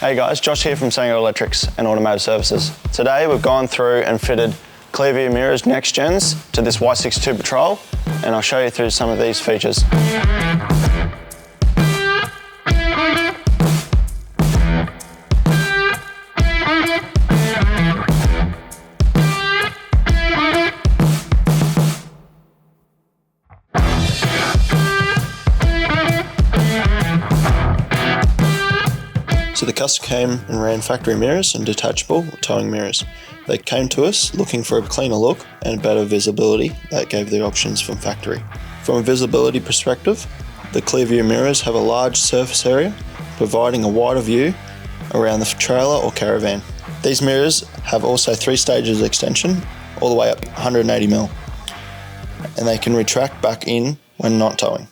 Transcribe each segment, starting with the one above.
Hey guys, Josh here from Sandgate Electrics and Automotive Services. Today we've gone through and fitted Clearview mirrors next gens to this Y62 Patrol, and I'll show you through some of these features. So the customer came and ran factory mirrors and detachable towing mirrors. They came to us looking for a cleaner look and better visibility that gave the options from factory. From a visibility perspective, the Clearview mirrors have a large surface area, providing a wider view around the trailer or caravan. These mirrors have also 3 stages of extension, all the way up 180mm, and they can retract back in when not towing.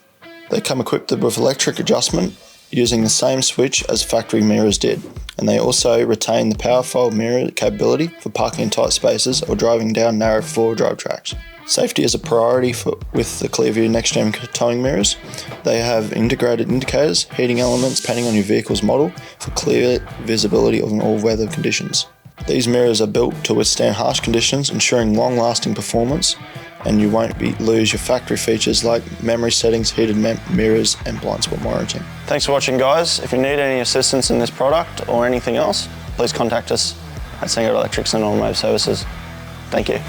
They come equipped with electric adjustment using the same switch as factory mirrors did, and they also retain the power fold mirror capability for parking in tight spaces or driving down narrow 4-wheel drive tracks. Safety is a priority with the Clearview Next Gen towing mirrors. They have integrated indicators, heating elements depending on your vehicle's model for clear visibility of all weather conditions. These mirrors are built to withstand harsh conditions, ensuring long-lasting performance, and you won't lose your factory features like memory settings, heated mirrors, and blind spot monitoring. Thanks for watching, guys. If you need any assistance in this product or anything else, please contact us at Sandgate Electrics and Automotive Services. Thank you.